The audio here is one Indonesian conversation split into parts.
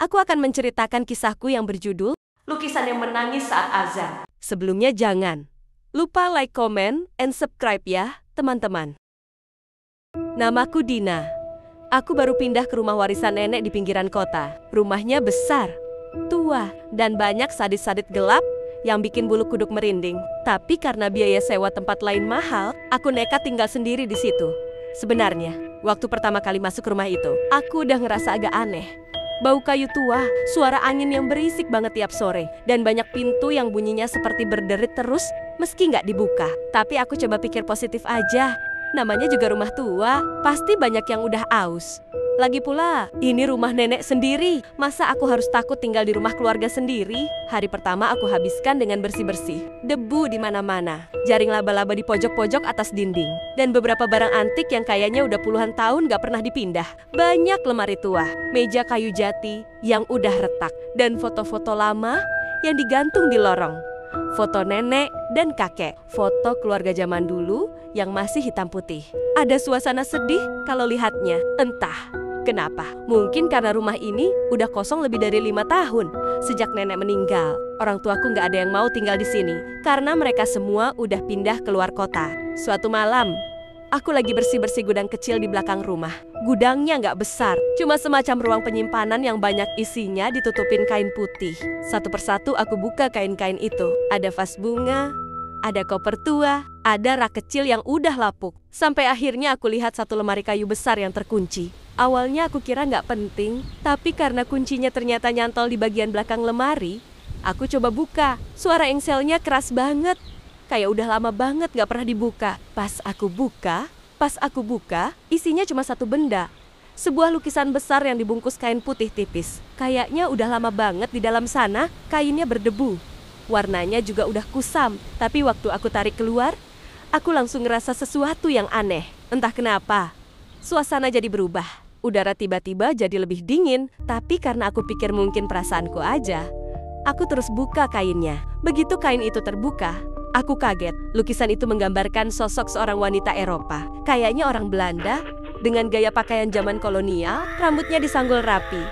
aku akan menceritakan kisahku yang berjudul Lukisan yang Menangis Saat Azan. Sebelumnya jangan lupa like, comment, and subscribe ya, teman-teman. Namaku Dina. Aku baru pindah ke rumah warisan nenek di pinggiran kota. Rumahnya besar, tua, dan banyak sadit-sadit gelap yang bikin bulu kuduk merinding. Tapi karena biaya sewa tempat lain mahal, aku nekat tinggal sendiri di situ. Sebenarnya, waktu pertama kali masuk rumah itu, aku udah ngerasa agak aneh. Bau kayu tua, suara angin yang berisik banget tiap sore, dan banyak pintu yang bunyinya seperti berderit terus meski nggak dibuka. Tapi aku coba pikir positif aja. Namanya juga rumah tua, pasti banyak yang udah aus. Lagi pula, ini rumah nenek sendiri. Masa aku harus takut tinggal di rumah keluarga sendiri? Hari pertama aku habiskan dengan bersih-bersih. Debu di mana-mana, jaring laba-laba di pojok-pojok atas dinding, dan beberapa barang antik yang kayaknya udah puluhan tahun gak pernah dipindah. Banyak lemari tua, meja kayu jati yang udah retak, dan foto-foto lama yang digantung di lorong. Foto nenek dan kakek, foto keluarga zaman dulu yang masih hitam putih. Ada suasana sedih kalau lihatnya, entah kenapa. Mungkin karena rumah ini udah kosong lebih dari 5 tahun sejak nenek meninggal. Orang tuaku nggak ada yang mau tinggal di sini karena mereka semua udah pindah keluar kota. Suatu malam, aku lagi bersih-bersih gudang kecil di belakang rumah. Gudangnya nggak besar, cuma semacam ruang penyimpanan yang banyak isinya ditutupin kain putih. Satu persatu aku buka kain-kain itu. Ada vas bunga, ada koper tua, ada rak kecil yang udah lapuk. Sampai akhirnya aku lihat satu lemari kayu besar yang terkunci. Awalnya aku kira nggak penting, tapi karena kuncinya ternyata nyantol di bagian belakang lemari, aku coba buka. Suara engselnya keras banget, kayak udah lama banget nggak pernah dibuka. Pas aku buka, isinya cuma satu benda. Sebuah lukisan besar yang dibungkus kain putih tipis. Kayaknya udah lama banget di dalam sana, kainnya berdebu. Warnanya juga udah kusam, tapi waktu aku tarik keluar, aku langsung ngerasa sesuatu yang aneh. Entah kenapa, suasana jadi berubah. Udara tiba-tiba jadi lebih dingin, tapi karena aku pikir mungkin perasaanku aja, aku terus buka kainnya. Begitu kain itu terbuka, aku kaget. Lukisan itu menggambarkan sosok seorang wanita Eropa. Kayaknya orang Belanda, dengan gaya pakaian zaman kolonial, rambutnya disanggul rapi.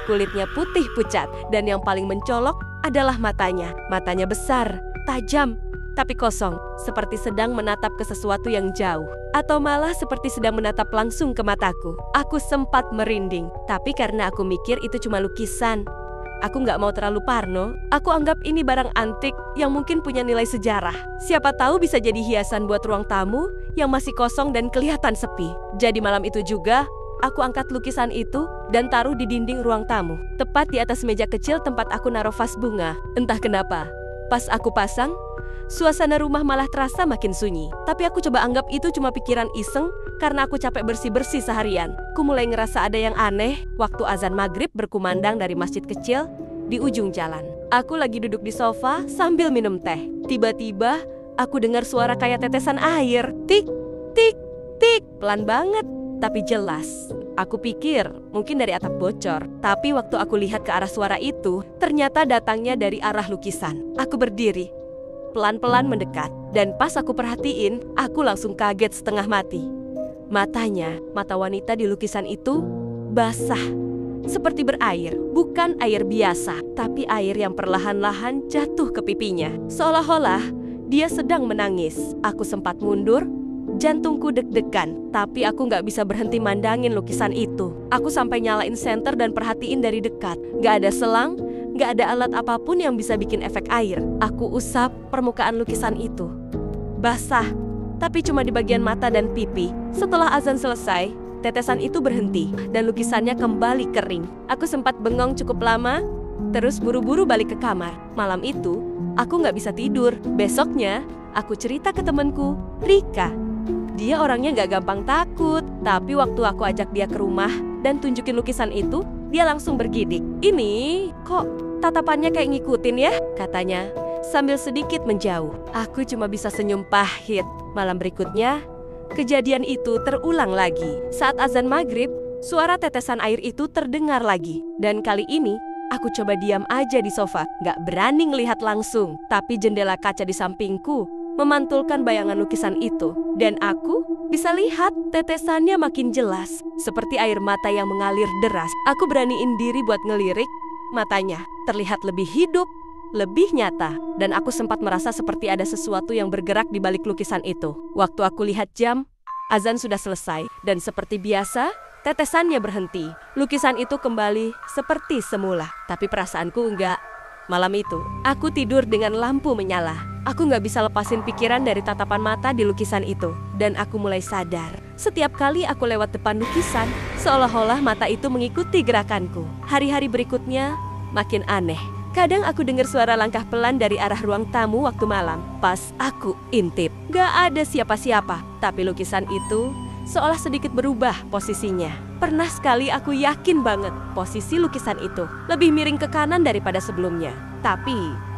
Kulitnya putih pucat, dan yang paling mencolok adalah matanya. Matanya besar, tajam, tapi kosong, seperti sedang menatap ke sesuatu yang jauh. Atau malah seperti sedang menatap langsung ke mataku. Aku sempat merinding, tapi karena aku mikir itu cuma lukisan, aku nggak mau terlalu parno. Aku anggap ini barang antik yang mungkin punya nilai sejarah. Siapa tahu bisa jadi hiasan buat ruang tamu yang masih kosong dan kelihatan sepi. Jadi malam itu juga, aku angkat lukisan itu dan taruh di dinding ruang tamu, tepat di atas meja kecil tempat aku naruh vas bunga. Entah kenapa, pas aku pasang, suasana rumah malah terasa makin sunyi. Tapi aku coba anggap itu cuma pikiran iseng karena aku capek bersih-bersih seharian. Aku mulai ngerasa ada yang aneh waktu azan maghrib berkumandang dari masjid kecil di ujung jalan. Aku lagi duduk di sofa sambil minum teh. Tiba-tiba aku dengar suara kayak tetesan air. Tik, tik, tik. Pelan banget, tapi jelas. Aku pikir mungkin dari atap bocor. Tapi waktu aku lihat ke arah suara itu, ternyata datangnya dari arah lukisan. Aku berdiri, pelan-pelan mendekat. Dan pas aku perhatiin, aku langsung kaget setengah mati. Matanya, mata wanita di lukisan itu, basah. Seperti berair, bukan air biasa, tapi air yang perlahan-lahan jatuh ke pipinya. Seolah-olah dia sedang menangis. Aku sempat mundur, jantungku deg-degan, tapi aku nggak bisa berhenti mandangin lukisan itu. Aku sampai nyalain senter dan perhatiin dari dekat. Nggak ada selang, nggak ada alat apapun yang bisa bikin efek air. Aku usap permukaan lukisan itu. Basah, tapi cuma di bagian mata dan pipi. Setelah azan selesai, tetesan itu berhenti dan lukisannya kembali kering. Aku sempat bengong cukup lama, terus buru-buru balik ke kamar. Malam itu, aku nggak bisa tidur. Besoknya, aku cerita ke temanku, Rika. Dia orangnya nggak gampang takut, tapi waktu aku ajak dia ke rumah dan tunjukin lukisan itu, dia langsung bergidik. Ini kok tatapannya kayak ngikutin ya, katanya sambil sedikit menjauh. Aku cuma bisa senyum pahit. Malam berikutnya, kejadian itu terulang lagi. Saat azan maghrib, suara tetesan air itu terdengar lagi. Dan kali ini, aku coba diam aja di sofa, nggak berani ngelihat langsung. Tapi jendela kaca di sampingku memantulkan bayangan lukisan itu. Dan aku Bisa lihat, tetesannya makin jelas, seperti air mata yang mengalir deras. Aku beraniin diri buat ngelirik, matanya terlihat lebih hidup, lebih nyata, dan aku sempat merasa seperti ada sesuatu yang bergerak di balik lukisan itu. Waktu aku lihat jam, azan sudah selesai, dan seperti biasa, tetesannya berhenti. Lukisan itu kembali seperti semula, tapi perasaanku enggak. Malam itu, aku tidur dengan lampu menyala. Aku nggak bisa lepasin pikiran dari tatapan mata di lukisan itu. Dan aku mulai sadar, setiap kali aku lewat depan lukisan, seolah-olah mata itu mengikuti gerakanku. Hari-hari berikutnya, makin aneh. Kadang aku dengar suara langkah pelan dari arah ruang tamu waktu malam. Pas aku intip, nggak ada siapa-siapa. Tapi lukisan itu seolah sedikit berubah posisinya. Pernah sekali aku yakin banget posisi lukisan itu lebih miring ke kanan daripada sebelumnya. Tapi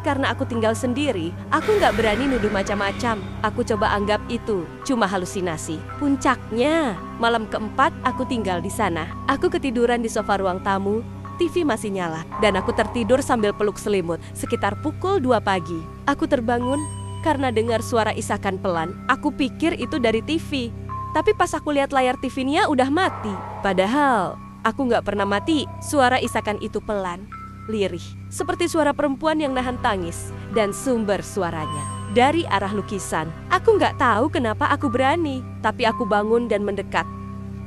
karena aku tinggal sendiri, aku nggak berani nuduh macam-macam. Aku coba anggap itu cuma halusinasi. Puncaknya, malam keempat aku tinggal di sana. Aku ketiduran di sofa ruang tamu, TV masih nyala, dan aku tertidur sambil peluk selimut. Sekitar pukul 2 pagi, aku terbangun karena dengar suara isakan pelan. Aku pikir itu dari TV. Tapi pas aku lihat layar TV-nya udah mati. Padahal aku nggak pernah mati. Suara isakan itu pelan, lirih, seperti suara perempuan yang nahan tangis. Dan sumber suaranya dari arah lukisan. Aku nggak tahu kenapa aku berani, tapi aku bangun dan mendekat.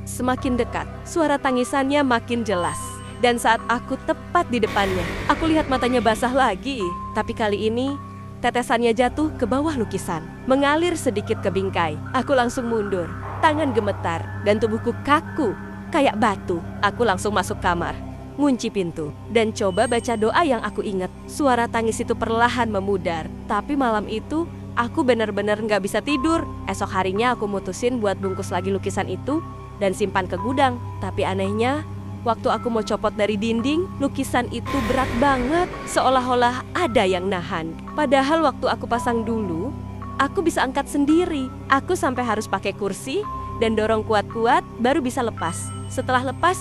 Semakin dekat, suara tangisannya makin jelas. Dan saat aku tepat di depannya, aku lihat matanya basah lagi. Tapi kali ini, tetesannya jatuh ke bawah lukisan, mengalir sedikit ke bingkai. Aku langsung mundur, tangan gemetar, dan tubuhku kaku, kayak batu. Aku langsung masuk kamar, ngunci pintu, dan coba baca doa yang aku ingat. Suara tangis itu perlahan memudar, tapi malam itu aku benar-benar nggak bisa tidur. Esok harinya aku mutusin buat bungkus lagi lukisan itu dan simpan ke gudang. Tapi anehnya, waktu aku mau copot dari dinding, lukisan itu berat banget, seolah-olah ada yang nahan. Padahal waktu aku pasang dulu, aku bisa angkat sendiri. Aku sampai harus pakai kursi dan dorong kuat-kuat baru bisa lepas. Setelah lepas,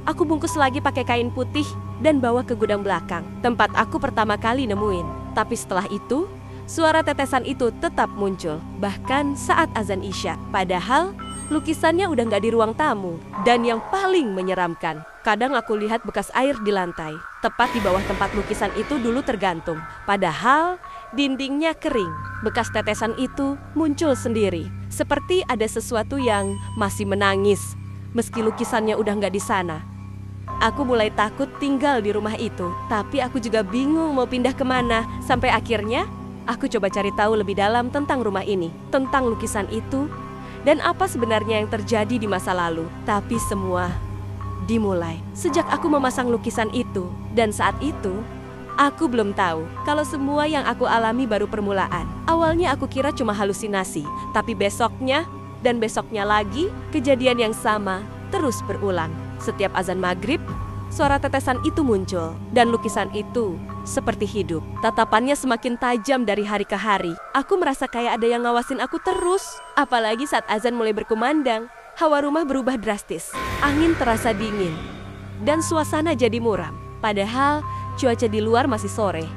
aku bungkus lagi pakai kain putih dan bawa ke gudang belakang, tempat aku pertama kali nemuin. Tapi setelah itu, suara tetesan itu tetap muncul, bahkan saat azan Isya. Padahal lukisannya udah nggak di ruang tamu. Dan yang paling menyeramkan, kadang aku lihat bekas air di lantai, tepat di bawah tempat lukisan itu dulu tergantung. Padahal dindingnya kering. Bekas tetesan itu muncul sendiri, seperti ada sesuatu yang masih menangis, meski lukisannya udah nggak di sana. Aku mulai takut tinggal di rumah itu, tapi aku juga bingung mau pindah kemana. Sampai akhirnya, aku coba cari tahu lebih dalam tentang rumah ini, tentang lukisan itu, dan apa sebenarnya yang terjadi di masa lalu. Tapi semua dimulai sejak aku memasang lukisan itu. Dan saat itu, aku belum tahu kalau semua yang aku alami baru permulaan. Awalnya aku kira cuma halusinasi, tapi besoknya dan besoknya lagi, kejadian yang sama terus berulang. Setiap azan maghrib, suara tetesan itu muncul, dan lukisan itu seperti hidup. Tatapannya semakin tajam dari hari ke hari. Aku merasa kayak ada yang ngawasin aku terus. Apalagi saat azan mulai berkumandang, hawa rumah berubah drastis. Angin terasa dingin, dan suasana jadi muram. Padahal cuaca di luar masih sore.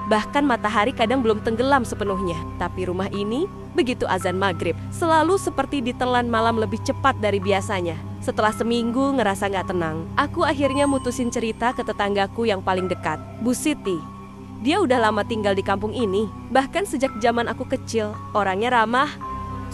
Bahkan matahari kadang belum tenggelam sepenuhnya. Tapi rumah ini, begitu azan maghrib, selalu seperti ditelan malam lebih cepat dari biasanya. Setelah seminggu ngerasa gak tenang, aku akhirnya mutusin cerita ke tetanggaku yang paling dekat, Bu Siti. Dia udah lama tinggal di kampung ini, bahkan sejak zaman aku kecil. Orangnya ramah,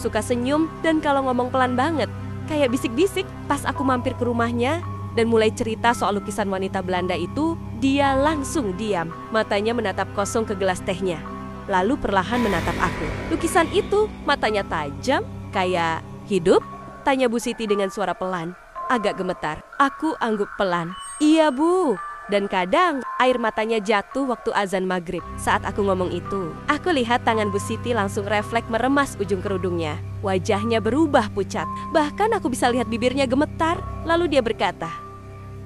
suka senyum, dan kalau ngomong pelan banget, kayak bisik-bisik. Pas aku mampir ke rumahnya dan mulai cerita soal lukisan wanita Belanda itu, dia langsung diam, matanya menatap kosong ke gelas tehnya. Lalu perlahan menatap aku. Lukisan itu matanya tajam, kayak hidup? Tanya Bu Siti dengan suara pelan, agak gemetar. Aku angguk pelan, iya Bu. Dan kadang air matanya jatuh waktu azan maghrib. Saat aku ngomong itu, aku lihat tangan Bu Siti langsung refleks meremas ujung kerudungnya. Wajahnya berubah pucat, bahkan aku bisa lihat bibirnya gemetar. Lalu dia berkata,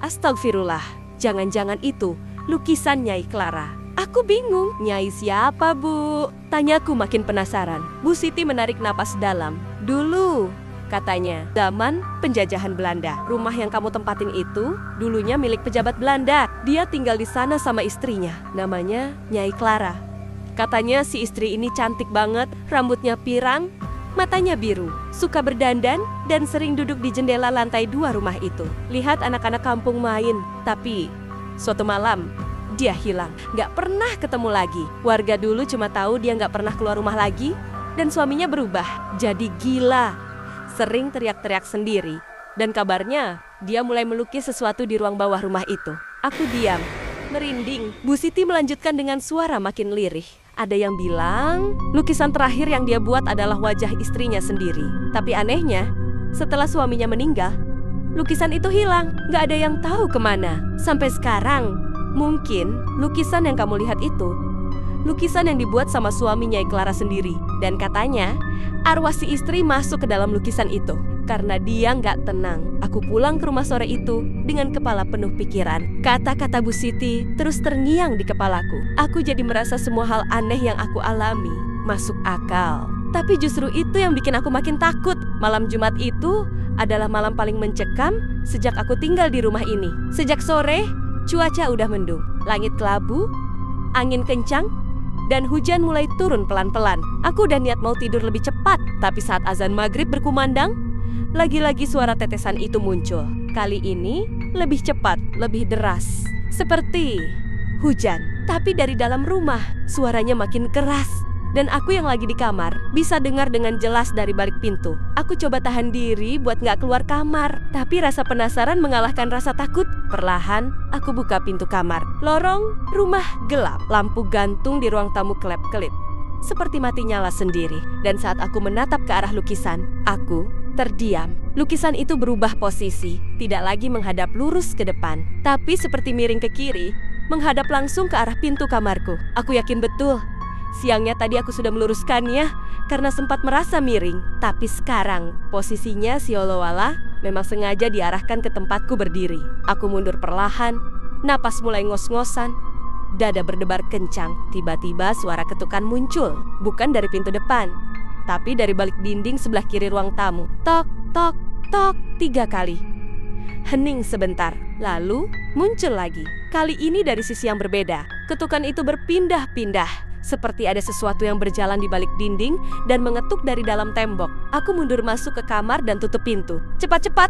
"Astagfirullah, jangan-jangan itu lukisan Nyai Clara." Aku bingung, Nyai siapa Bu? Tanyaku makin penasaran. Bu Siti menarik napas dalam. Dulu, katanya, zaman penjajahan Belanda. Rumah yang kamu tempatin itu dulunya milik pejabat Belanda. Dia tinggal di sana sama istrinya, namanya Nyai Clara. Katanya si istri ini cantik banget, rambutnya pirang, Matanya biru, suka berdandan, dan sering duduk di jendela lantai 2 rumah itu. Lihat anak-anak kampung main, tapi suatu malam dia hilang. Gak pernah ketemu lagi. Warga dulu cuma tahu dia gak pernah keluar rumah lagi, dan suaminya berubah jadi gila. Sering teriak-teriak sendiri, dan kabarnya dia mulai melukis sesuatu di ruang bawah rumah itu. Aku diam, merinding. Bu Siti melanjutkan dengan suara makin lirih. Ada yang bilang, lukisan terakhir yang dia buat adalah wajah istrinya sendiri. Tapi anehnya, setelah suaminya meninggal, lukisan itu hilang. Gak ada yang tahu kemana. Sampai sekarang, mungkin lukisan yang kamu lihat itu, lukisan yang dibuat sama suaminya Clara sendiri. Dan katanya, arwah si istri masuk ke dalam lukisan itu. Karena dia nggak tenang. Aku pulang ke rumah sore itu dengan kepala penuh pikiran. Kata-kata Bu Siti terus terngiang di kepalaku. Aku jadi merasa semua hal aneh yang aku alami masuk akal. Tapi justru itu yang bikin aku makin takut. Malam Jumat itu adalah malam paling mencekam sejak aku tinggal di rumah ini. Sejak sore, cuaca udah mendung. Langit kelabu, angin kencang, dan hujan mulai turun pelan-pelan. Aku udah niat mau tidur lebih cepat, tapi saat azan maghrib berkumandang, lagi-lagi suara tetesan itu muncul. Kali ini lebih cepat, lebih deras. Seperti hujan. Tapi dari dalam rumah, suaranya makin keras. Dan aku yang lagi di kamar, bisa dengar dengan jelas dari balik pintu. Aku coba tahan diri buat gak keluar kamar. Tapi rasa penasaran mengalahkan rasa takut. Perlahan, aku buka pintu kamar. Lorong rumah gelap. Lampu gantung di ruang tamu kelap-kelip. Seperti mati nyala sendiri. Dan saat aku menatap ke arah lukisan, aku terdiam. Lukisan itu berubah posisi, tidak lagi menghadap lurus ke depan, tapi seperti miring ke kiri, menghadap langsung ke arah pintu kamarku. Aku yakin betul, siangnya tadi aku sudah meluruskannya karena sempat merasa miring. Tapi sekarang, posisinya seolah-olah memang sengaja diarahkan ke tempatku berdiri. Aku mundur perlahan, napas mulai ngos-ngosan, dada berdebar kencang. Tiba-tiba suara ketukan muncul, bukan dari pintu depan, tapi dari balik dinding sebelah kiri ruang tamu. Tok, tok, tok, 3 kali. Hening sebentar, lalu muncul lagi. Kali ini dari sisi yang berbeda. Ketukan itu berpindah-pindah, seperti ada sesuatu yang berjalan di balik dinding dan mengetuk dari dalam tembok. Aku mundur masuk ke kamar dan tutup pintu. Cepat-cepat!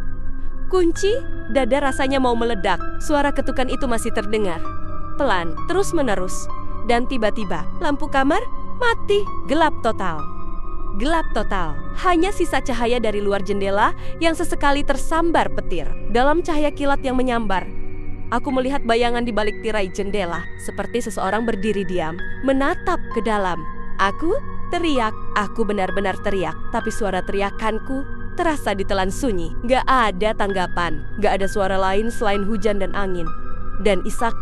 Kunci, dada rasanya mau meledak. Suara ketukan itu masih terdengar. Pelan, terus-menerus. Dan tiba-tiba, lampu kamar mati, gelap total. Gelap total, hanya sisa cahaya dari luar jendela yang sesekali tersambar petir. Dalam cahaya kilat yang menyambar, aku melihat bayangan di balik tirai jendela, seperti seseorang berdiri diam, menatap ke dalam. Aku teriak, aku benar-benar teriak, tapi suara teriakanku terasa ditelan sunyi. Gak ada tanggapan, gak ada suara lain selain hujan dan angin. Dan isak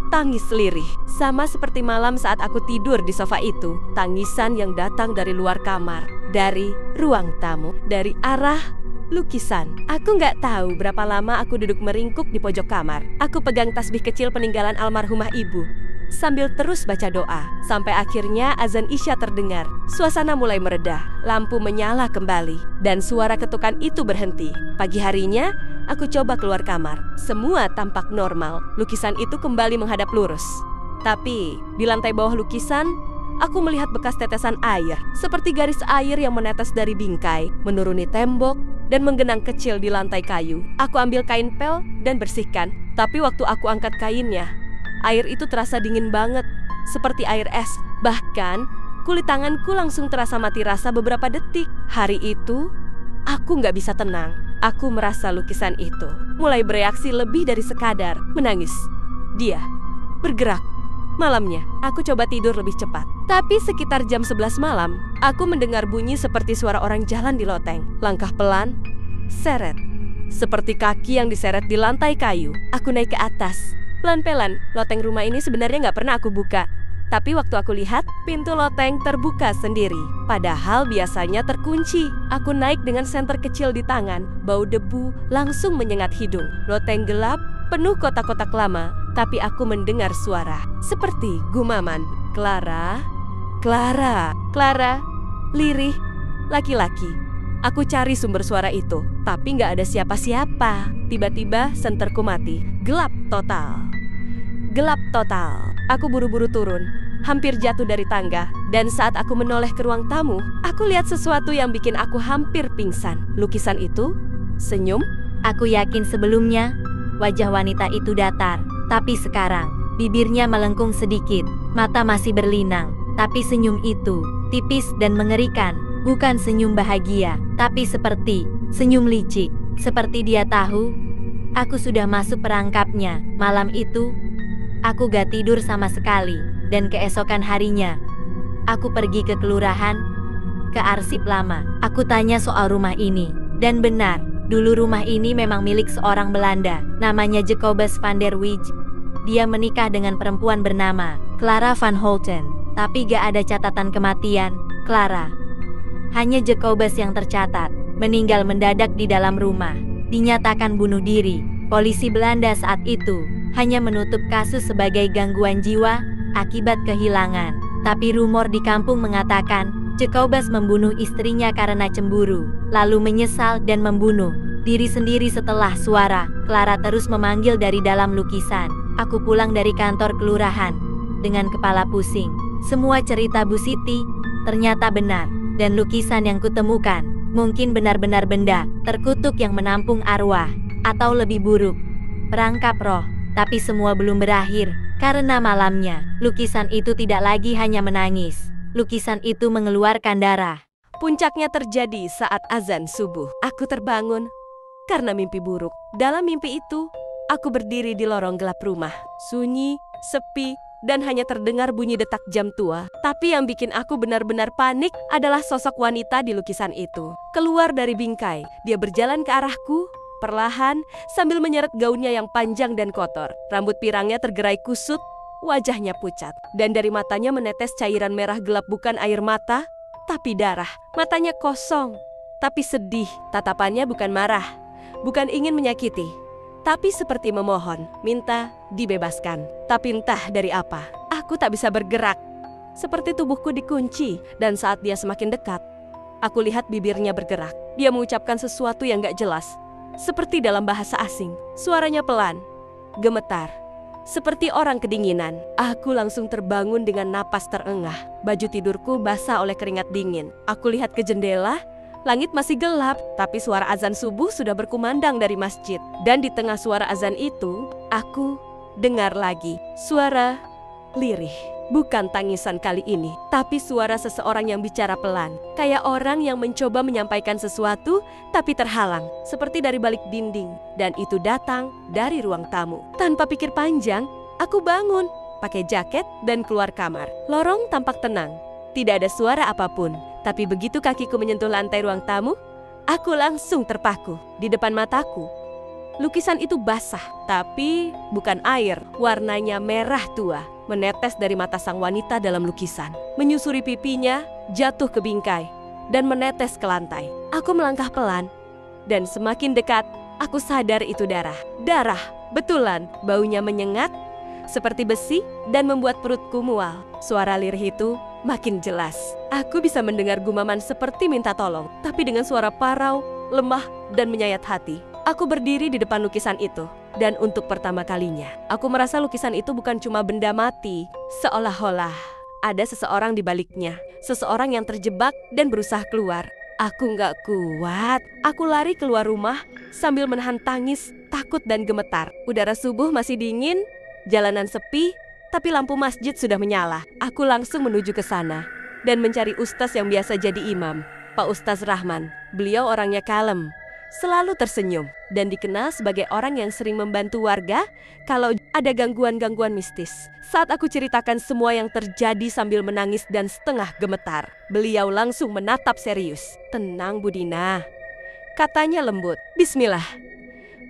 tangis lirih. Sama seperti malam saat aku tidur di sofa itu. Tangisan yang datang dari luar kamar, dari ruang tamu, dari arah lukisan. Aku nggak tahu berapa lama aku duduk meringkuk di pojok kamar. Aku pegang tasbih kecil peninggalan almarhumah ibu, sambil terus baca doa. Sampai akhirnya azan Isya terdengar. Suasana mulai meredah, lampu menyala kembali, dan suara ketukan itu berhenti. Pagi harinya, aku coba keluar kamar. Semua tampak normal. Lukisan itu kembali menghadap lurus. Tapi, di lantai bawah lukisan, aku melihat bekas tetesan air, seperti garis air yang menetes dari bingkai, menuruni tembok, dan menggenang kecil di lantai kayu. Aku ambil kain pel dan bersihkan. Tapi waktu aku angkat kainnya, air itu terasa dingin banget, seperti air es. Bahkan, kulit tanganku langsung terasa mati rasa beberapa detik. Hari itu, aku nggak bisa tenang. Aku merasa lukisan itu mulai bereaksi lebih dari sekadar menangis. Dia bergerak. Malamnya, aku coba tidur lebih cepat. Tapi sekitar jam 11 malam, aku mendengar bunyi seperti suara orang jalan di loteng. Langkah pelan, seret. Seperti kaki yang diseret di lantai kayu. Aku naik ke atas. Pelan-pelan, loteng rumah ini sebenarnya nggak pernah aku buka. Tapi waktu aku lihat, pintu loteng terbuka sendiri. Padahal biasanya terkunci. Aku naik dengan senter kecil di tangan. Bau debu langsung menyengat hidung. Loteng gelap, penuh kotak-kotak lama. Tapi aku mendengar suara. Seperti gumaman. Clara, Clara, Clara, lirih, laki-laki. Aku cari sumber suara itu. Tapi nggak ada siapa-siapa. Tiba-tiba senterku mati. Gelap total. Gelap total. Aku buru-buru turun. hampir jatuh dari tangga. Dan saat aku menoleh ke ruang tamu, aku lihat sesuatu yang bikin aku hampir pingsan. Lukisan itu senyum. Aku yakin sebelumnya wajah wanita itu datar, tapi sekarang bibirnya melengkung sedikit, mata masih berlinang, tapi senyum itu tipis dan mengerikan. Bukan senyum bahagia, tapi seperti senyum licik. Seperti dia tahu aku sudah masuk perangkapnya. Malam itu aku gak tidur sama sekali, dan keesokan harinya aku pergi ke kelurahan, ke arsip lama. Aku tanya soal rumah ini, dan benar, dulu rumah ini memang milik seorang Belanda, namanya Jacobus van der Wijk. Dia menikah dengan perempuan bernama Clara van Holten, tapi gak ada catatan kematian Clara. Hanya Jacobus yang tercatat, meninggal mendadak di dalam rumah, dinyatakan bunuh diri. Polisi Belanda saat itu hanya menutup kasus sebagai gangguan jiwa akibat kehilangan. Tapi rumor di kampung mengatakan Jacobus membunuh istrinya karena cemburu, lalu menyesal dan membunuh diri sendiri. Setelah suara Clara terus memanggil dari dalam lukisan, aku pulang dari kantor kelurahan dengan kepala pusing. Semua cerita Bu Siti ternyata benar, dan lukisan yang kutemukan mungkin benar-benar benda terkutuk yang menampung arwah, atau lebih buruk, perangkap roh. Tapi semua belum berakhir, karena malamnya lukisan itu tidak lagi hanya menangis. Lukisan itu mengeluarkan darah. Puncaknya terjadi saat azan subuh. Aku terbangun karena mimpi buruk. Dalam mimpi itu, aku berdiri di lorong gelap rumah. Sunyi, sepi, dan hanya terdengar bunyi detak jam tua. Tapi yang bikin aku benar-benar panik adalah sosok wanita di lukisan itu. Keluar dari bingkai, dia berjalan ke arahku, perlahan, sambil menyeret gaunnya yang panjang dan kotor. Rambut pirangnya tergerai kusut, wajahnya pucat, dan dari matanya menetes cairan merah gelap. Bukan air mata, tapi darah. Matanya kosong, tapi sedih. Tatapannya bukan marah, bukan ingin menyakiti, tapi seperti memohon, minta dibebaskan. Tapi entah dari apa, aku tak bisa bergerak. Seperti tubuhku dikunci, dan saat dia semakin dekat, aku lihat bibirnya bergerak. Dia mengucapkan sesuatu yang gak jelas, seperti dalam bahasa asing. Suaranya pelan, gemetar, seperti orang kedinginan. Aku langsung terbangun dengan napas terengah. Baju tidurku basah oleh keringat dingin. Aku lihat ke jendela, langit masih gelap, tapi suara azan subuh sudah berkumandang dari masjid. Dan di tengah suara azan itu, aku dengar lagi suara lirih. Bukan tangisan kali ini, tapi suara seseorang yang bicara pelan. Kayak orang yang mencoba menyampaikan sesuatu, tapi terhalang. Seperti dari balik dinding. Dan itu datang dari ruang tamu. Tanpa pikir panjang, aku bangun, pakai jaket dan keluar kamar. Lorong tampak tenang. Tidak ada suara apapun. Tapi begitu kakiku menyentuh lantai ruang tamu, aku langsung terpaku. Di depan mataku, lukisan itu basah, tapi bukan air. Warnanya merah tua, menetes dari mata sang wanita dalam lukisan, menyusuri pipinya, jatuh ke bingkai, dan menetes ke lantai. Aku melangkah pelan, dan semakin dekat, aku sadar itu darah. Darah, betulan, baunya menyengat, seperti besi, dan membuat perutku mual. Suara lirih itu makin jelas. Aku bisa mendengar gumaman seperti minta tolong, tapi dengan suara parau, lemah, dan menyayat hati. Aku berdiri di depan lukisan itu, dan untuk pertama kalinya, aku merasa lukisan itu bukan cuma benda mati. Seolah-olah ada seseorang di baliknya, seseorang yang terjebak dan berusaha keluar. Aku nggak kuat. Aku lari keluar rumah sambil menahan tangis, takut, dan gemetar. Udara subuh masih dingin, jalanan sepi, tapi lampu masjid sudah menyala. Aku langsung menuju ke sana dan mencari ustaz yang biasa jadi imam, Pak Ustaz Rahman. Beliau orangnya kalem, selalu tersenyum, dan dikenal sebagai orang yang sering membantu warga kalau ada gangguan-gangguan mistis. Saat aku ceritakan semua yang terjadi sambil menangis dan setengah gemetar, beliau langsung menatap serius. "Tenang Bu Dina," katanya lembut. "Bismillah.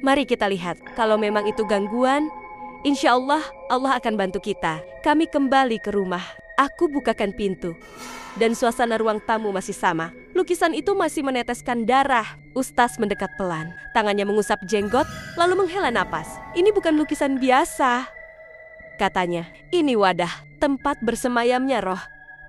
Mari kita lihat. Kalau memang itu gangguan, insya Allah akan bantu kita." Kami kembali ke rumah. Aku bukakan pintu, dan suasana ruang tamu masih sama. Lukisan itu masih meneteskan darah. Ustaz mendekat pelan. Tangannya mengusap jenggot, lalu menghela napas. "Ini bukan lukisan biasa," katanya. "Ini wadah, tempat bersemayamnya roh.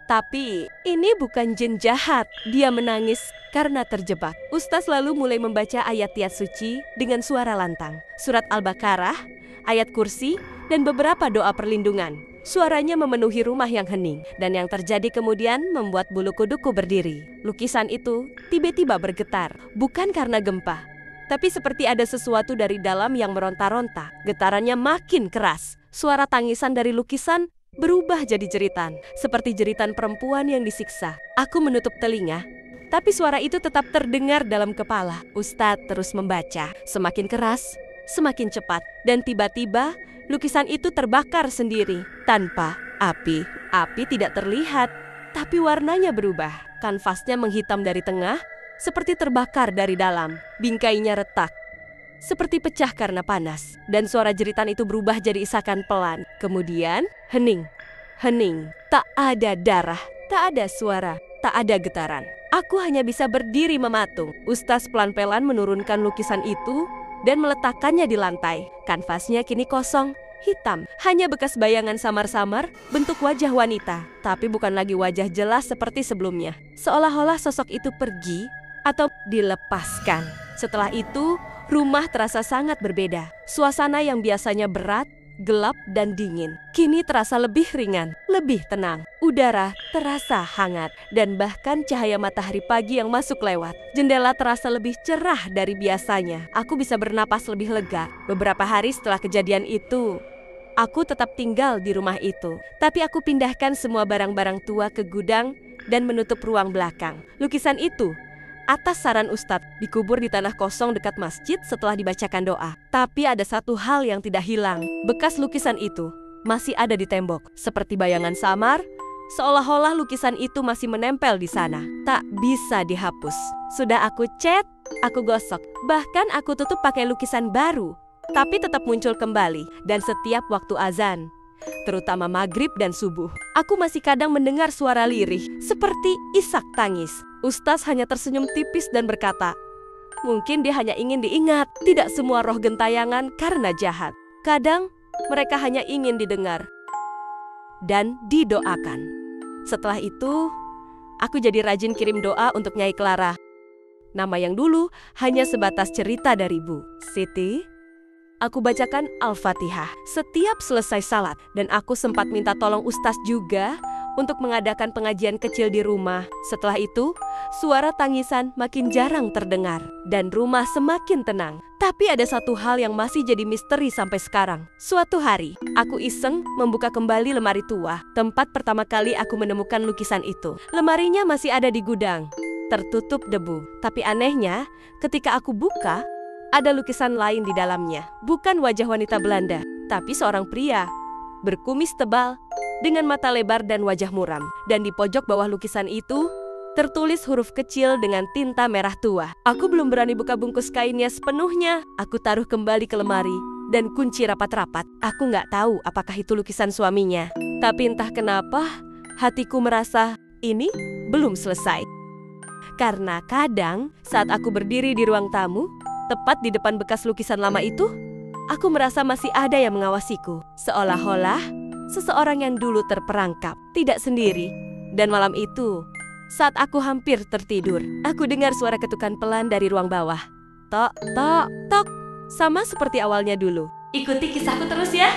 Tapi ini bukan jin jahat." Dia menangis karena terjebak. Ustaz lalu mulai membaca ayat-ayat suci dengan suara lantang. Surat Al-Baqarah, ayat kursi, dan beberapa doa perlindungan. Suaranya memenuhi rumah yang hening, dan yang terjadi kemudian membuat bulu kuduku berdiri. Lukisan itu tiba-tiba bergetar, bukan karena gempa, tapi seperti ada sesuatu dari dalam yang meronta-ronta. Getarannya makin keras. Suara tangisan dari lukisan berubah jadi jeritan, seperti jeritan perempuan yang disiksa. Aku menutup telinga, tapi suara itu tetap terdengar dalam kepala. Ustadz terus membaca, semakin keras, semakin cepat, dan tiba-tiba lukisan itu terbakar sendiri, tanpa api. Api tidak terlihat, tapi warnanya berubah. Kanvasnya menghitam dari tengah, seperti terbakar dari dalam. Bingkainya retak, seperti pecah karena panas. Dan suara jeritan itu berubah jadi isakan pelan. Kemudian, hening. Hening. Tak ada darah, tak ada suara, tak ada getaran. Aku hanya bisa berdiri mematung. Ustaz pelan-pelan menurunkan lukisan itu dan meletakkannya di lantai. Kanvasnya kini kosong, hitam. Hanya bekas bayangan samar-samar bentuk wajah wanita. Tapi bukan lagi wajah jelas seperti sebelumnya. Seolah-olah sosok itu pergi atau dilepaskan. Setelah itu, rumah terasa sangat berbeda. Suasana yang biasanya berat, gelap, dan dingin kini terasa lebih ringan, lebih tenang. Udara terasa hangat, dan bahkan cahaya matahari pagi yang masuk lewat. Jendela terasa lebih cerah dari biasanya. Aku bisa bernapas lebih lega. Beberapa hari setelah kejadian itu, aku tetap tinggal di rumah itu. Tapi aku pindahkan semua barang-barang tua ke gudang dan menutup ruang belakang. Lukisan itu, atas saran Ustadz, dikubur di tanah kosong dekat masjid setelah dibacakan doa. Tapi ada satu hal yang tidak hilang. Bekas lukisan itu masih ada di tembok, seperti bayangan samar, seolah-olah lukisan itu masih menempel di sana. Tak bisa dihapus. Sudah aku cat, aku gosok, bahkan aku tutup pakai lukisan baru. Tapi tetap muncul kembali, dan setiap waktu azan, terutama maghrib dan subuh, aku masih kadang mendengar suara lirih, seperti isak tangis. Ustaz hanya tersenyum tipis dan berkata, mungkin dia hanya ingin diingat. Tidak semua roh gentayangan karena jahat. Kadang mereka hanya ingin didengar dan didoakan. Setelah itu, aku jadi rajin kirim doa untuk Nyai Clara. Nama yang dulu hanya sebatas cerita dari Bu Siti. Aku bacakan Al-Fatihah setiap selesai salat, dan aku sempat minta tolong Ustaz juga untuk mengadakan pengajian kecil di rumah. Setelah itu, suara tangisan makin jarang terdengar dan rumah semakin tenang. Tapi ada satu hal yang masih jadi misteri sampai sekarang. Suatu hari, aku iseng membuka kembali lemari tua, tempat pertama kali aku menemukan lukisan itu. Lemarinya masih ada di gudang, tertutup debu. Tapi anehnya, ketika aku buka, ada lukisan lain di dalamnya. Bukan wajah wanita Belanda, tapi seorang pria berkumis tebal dengan mata lebar dan wajah muram. Dan di pojok bawah lukisan itu tertulis huruf kecil dengan tinta merah tua. Aku belum berani buka bungkus kainnya sepenuhnya. Aku taruh kembali ke lemari dan kunci rapat-rapat. Aku nggak tahu apakah itu lukisan suaminya. Tapi entah kenapa hatiku merasa ini belum selesai. Karena kadang saat aku berdiri di ruang tamu, tepat di depan bekas lukisan lama itu, aku merasa masih ada yang mengawasiku. Seolah-olah seseorang yang dulu terperangkap, tidak sendiri. Dan malam itu, saat aku hampir tertidur, aku dengar suara ketukan pelan dari ruang bawah. Tok, tok, tok. Sama seperti awalnya dulu. Ikuti kisahku terus ya.